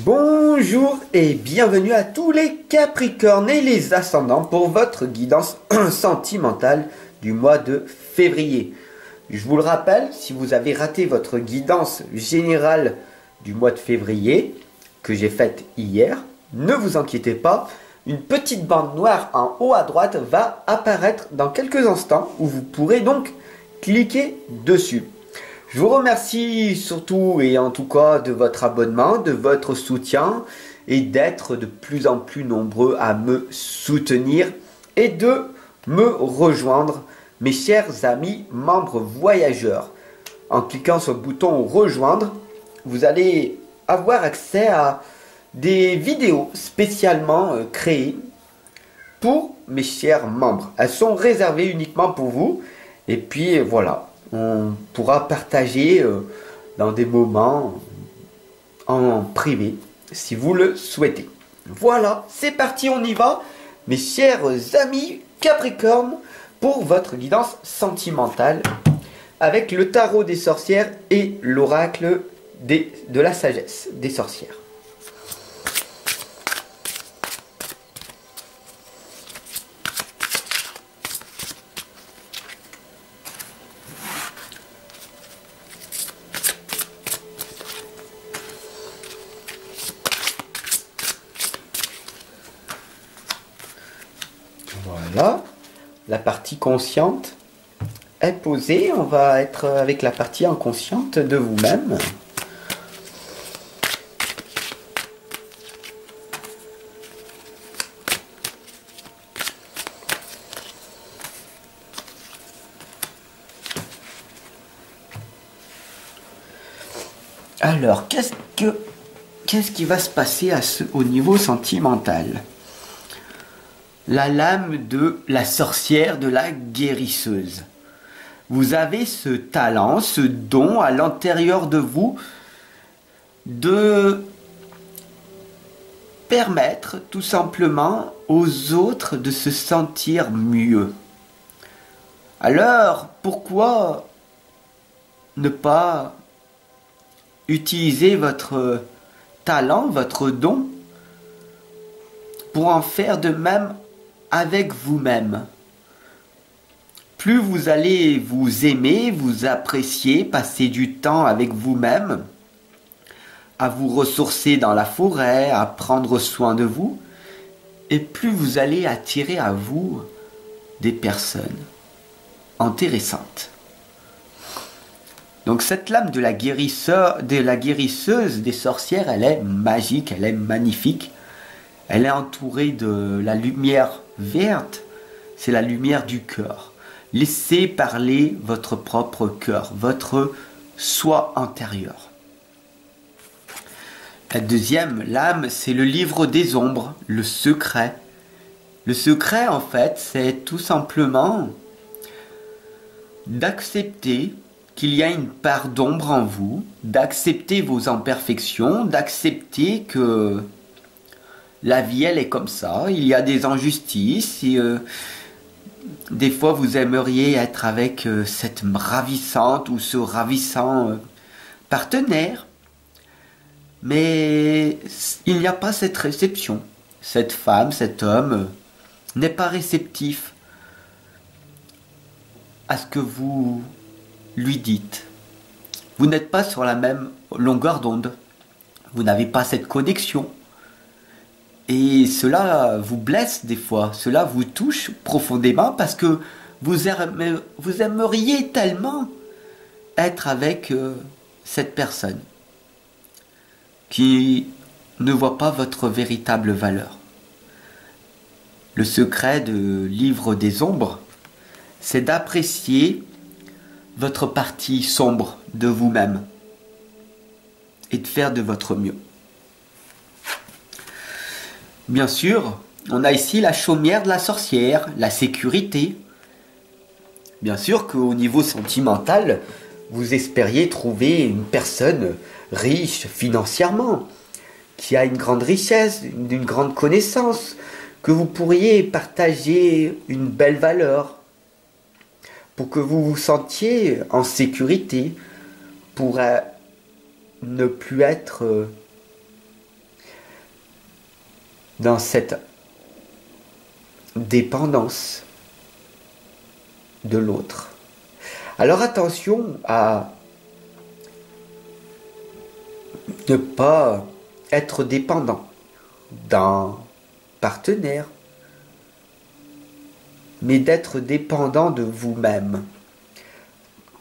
Bonjour et bienvenue à tous les Capricornes et les ascendants pour votre guidance sentimentale du mois de février. Je vous le rappelle, si vous avez raté votre guidance générale du mois de février que j'ai faite hier, ne vous inquiétez pas, une petite bande noire en haut à droite va apparaître dans quelques instants où vous pourrez donc cliquer dessus. Je vous remercie surtout et en tout cas de votre abonnement, de votre soutien et d'être de plus en plus nombreux à me soutenir et de me rejoindre, mes chers amis membres voyageurs. En cliquant sur le bouton rejoindre, vous allez avoir accès à des vidéos spécialement créées pour mes chers membres. Elles sont réservées uniquement pour vous et puis voilà. On pourra partager dans des moments en privé si vous le souhaitez. Voilà, c'est parti, on y va, mes chers amis Capricorne, pour votre guidance sentimentale avec le tarot des sorcières et l'oracle de la sagesse des sorcières. Voilà, la partie consciente est posée. On va être avec la partie inconsciente de vous-même. Alors, qu'est-ce qui va se passer au niveau sentimental ? La lame de la sorcière, de la guérisseuse. Vous avez ce talent, ce don à l'intérieur de vous de permettre tout simplement aux autres de se sentir mieux. Alors, pourquoi ne pas utiliser votre talent, votre don, pour en faire de même avec vous-même? Plus vous allez vous aimer, vous apprécier, passer du temps avec vous-même, à vous ressourcer dans la forêt, à prendre soin de vous, et plus vous allez attirer à vous des personnes intéressantes. Donc cette lame de la guérisseuse des sorcières, elle est magique, elle est magnifique. Elle est entourée de la lumière verte, c'est la lumière du cœur. Laissez parler votre propre cœur, votre soi intérieur. La deuxième lame, c'est le livre des ombres, le secret. Le secret, en fait, c'est tout simplement d'accepter qu'il y a une part d'ombre en vous, d'accepter vos imperfections, d'accepter que la vie, elle est comme ça, il y a des injustices, et des fois vous aimeriez être avec cette ravissante ou ce ravissant partenaire, mais il n'y a pas cette réception. Cette femme, cet homme n'est pas réceptif à ce que vous lui dites. Vous n'êtes pas sur la même longueur d'onde, vous n'avez pas cette connexion. Et cela vous blesse des fois, cela vous touche profondément parce que vous aimeriez tellement être avec cette personne qui ne voit pas votre véritable valeur. Le secret de Livre des Ombres, c'est d'apprécier votre partie sombre de vous-même et de faire de votre mieux. Bien sûr, on a ici la chaumière de la sorcière, la sécurité. Bien sûr qu'au niveau sentimental, vous espériez trouver une personne riche financièrement, qui a une grande richesse, une grande connaissance, que vous pourriez partager une belle valeur, pour que vous vous sentiez en sécurité, pour ne plus être dans cette dépendance de l'autre. Alors attention à ne pas être dépendant d'un partenaire, mais d'être dépendant de vous-même.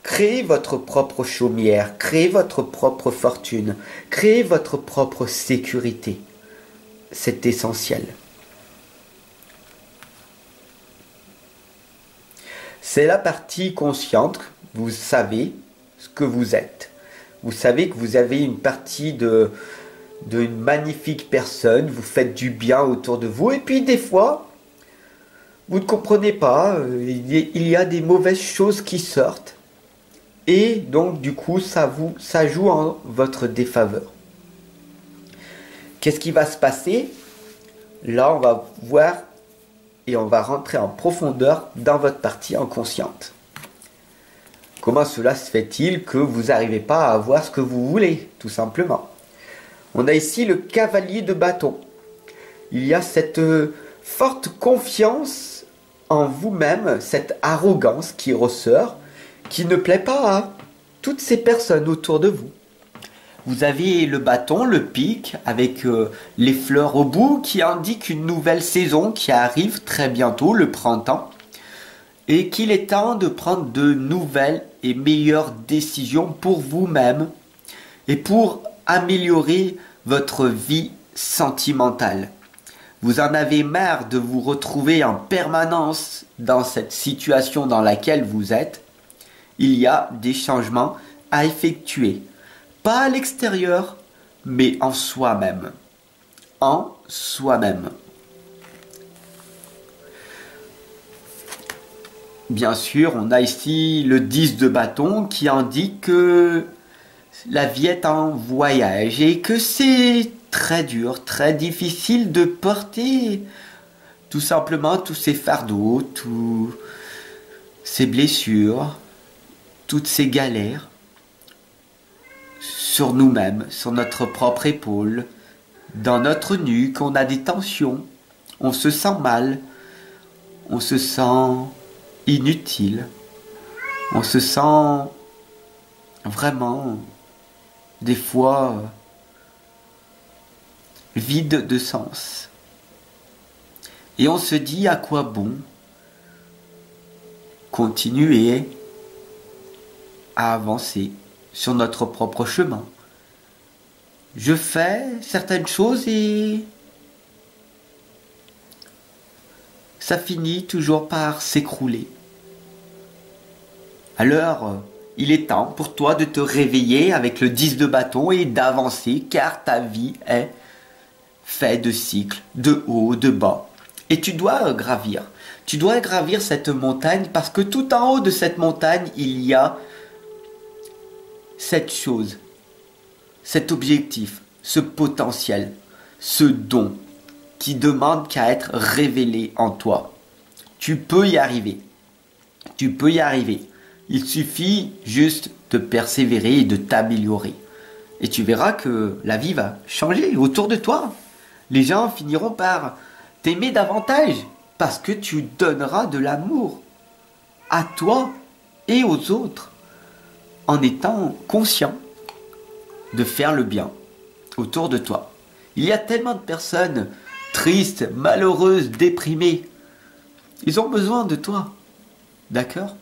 Créez votre propre chaumière, créez votre propre fortune, créez votre propre sécurité. C'est essentiel. C'est la partie consciente. Vous savez ce que vous êtes. Vous savez que vous avez une partie d'une magnifique personne. Vous faites du bien autour de vous. Et puis des fois, vous ne comprenez pas. Il y a des mauvaises choses qui sortent. Et donc du coup, ça joue en votre défaveur. Qu'est-ce qui va se passer? Là, on va voir et on va rentrer en profondeur dans votre partie inconsciente. Comment cela se fait-il que vous n'arrivez pas à avoir ce que vous voulez, tout simplement? On a ici le cavalier de bâton. Il y a cette forte confiance en vous-même, cette arrogance qui ressort, qui ne plaît pas à toutes ces personnes autour de vous. Vous avez le bâton, le pic, avec les fleurs au bout qui indiquent une nouvelle saison qui arrive très bientôt, le printemps, et qu'il est temps de prendre de nouvelles et meilleures décisions pour vous-même et pour améliorer votre vie sentimentale. Vous en avez marre de vous retrouver en permanence dans cette situation dans laquelle vous êtes. Il y a des changements à effectuer. Pas à l'extérieur, mais en soi-même. En soi-même. Bien sûr, on a ici le 10 de bâton qui indique que la vie est en voyage et que c'est très dur, très difficile de porter tout simplement tous ces fardeaux, tous ces blessures, toutes ces galères sur nous-mêmes, sur notre propre épaule, dans notre nuque, on a des tensions, on se sent mal, on se sent inutile, on se sent vraiment, des fois, vide de sens. Et on se dit à quoi bon continuer à avancer sur notre propre chemin. Je fais certaines choses et ça finit toujours par s'écrouler. Alors, il est temps pour toi de te réveiller avec le 10 de bâton et d'avancer car ta vie est faite de cycles, de haut, de bas. Et tu dois gravir. Tu dois gravir cette montagne parce que tout en haut de cette montagne, il y a cette chose, cet objectif, ce potentiel, ce don qui demande qu'à être révélé en toi. Tu peux y arriver. Tu peux y arriver. Il suffit juste de persévérer et de t'améliorer. Et tu verras que la vie va changer autour de toi. Les gens finiront par t'aimer davantage parce que tu donneras de l'amour à toi et aux autres en étant conscient de faire le bien autour de toi. Il y a tellement de personnes tristes, malheureuses, déprimées. Ils ont besoin de toi. D'accord?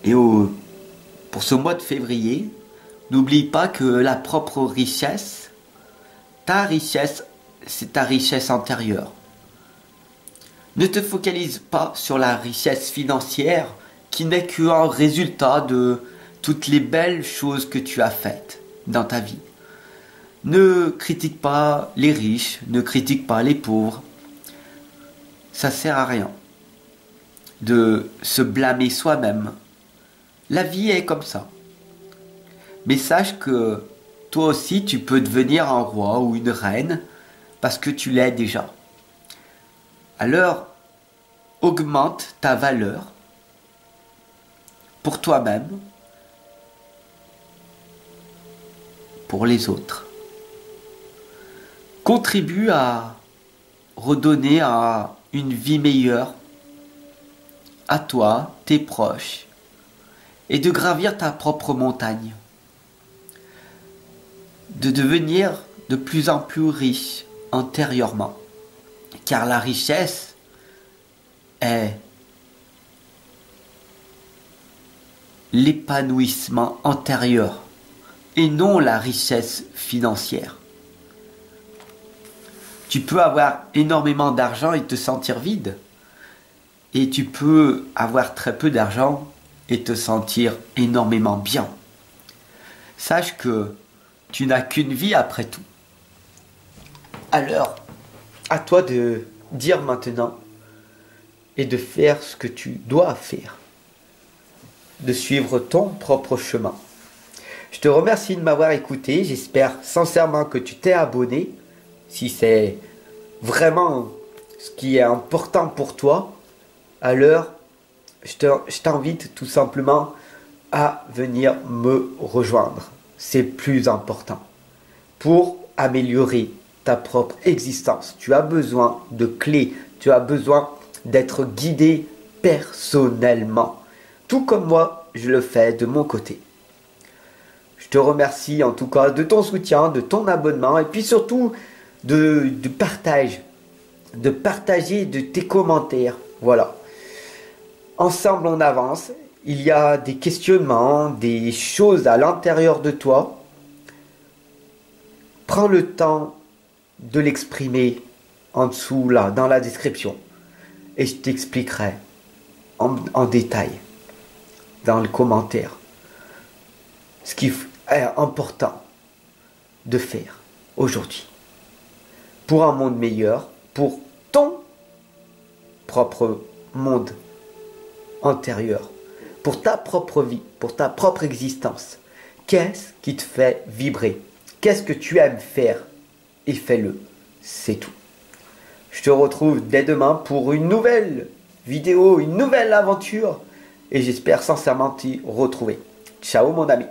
Et pour ce mois de février, n'oublie pas que la propre richesse, ta richesse, c'est ta richesse intérieure. Ne te focalise pas sur la richesse financière qui n'est qu'un résultat de toutes les belles choses que tu as faites dans ta vie. Ne critique pas les riches, ne critique pas les pauvres. Ça sert à rien de se blâmer soi-même. La vie est comme ça. Mais sache que toi aussi tu peux devenir un roi ou une reine parce que tu l'es déjà. Alors, augmente ta valeur pour toi-même, pour les autres. contribue à redonner une vie meilleure à toi, tes proches, et de gravir ta propre montagne, de devenir de plus en plus riche antérieurement, car la richesse est l'épanouissement antérieur et non la richesse financière. Tu peux avoir énormément d'argent et te sentir vide, et tu peux avoir très peu d'argent et te sentir énormément bien. Sache que tu n'as qu'une vie après tout. Alors, à toi de dire maintenant et de faire ce que tu dois faire, de suivre ton propre chemin. Je te remercie de m'avoir écouté, j'espère sincèrement que tu t'es abonné, si c'est vraiment ce qui est important pour toi. Alors, je t'invite tout simplement à venir me rejoindre. C'est plus important. Pour améliorer ta propre existence, tu as besoin de clés, tu as besoin d'être guidé personnellement. Tout comme moi, je le fais de mon côté. Je te remercie en tout cas de ton soutien, de ton abonnement et puis surtout de partage, de partager de tes commentaires. Voilà. Ensemble, on avance. Il y a des questionnements, des choses à l'intérieur de toi. Prends le temps de l'exprimer en dessous, là, dans la description. Et je t'expliquerai en détail, dans le commentaire, ce qui est important de faire aujourd'hui. Pour un monde meilleur, pour ton propre monde antérieur, pour ta propre vie, pour ta propre existence. Qu'est-ce qui te fait vibrer? Qu'est-ce que tu aimes faire? Et fais-le, c'est tout. Je te retrouve dès demain pour une nouvelle vidéo, une nouvelle aventure, et j'espère sincèrement t'y retrouver. Ciao mon ami.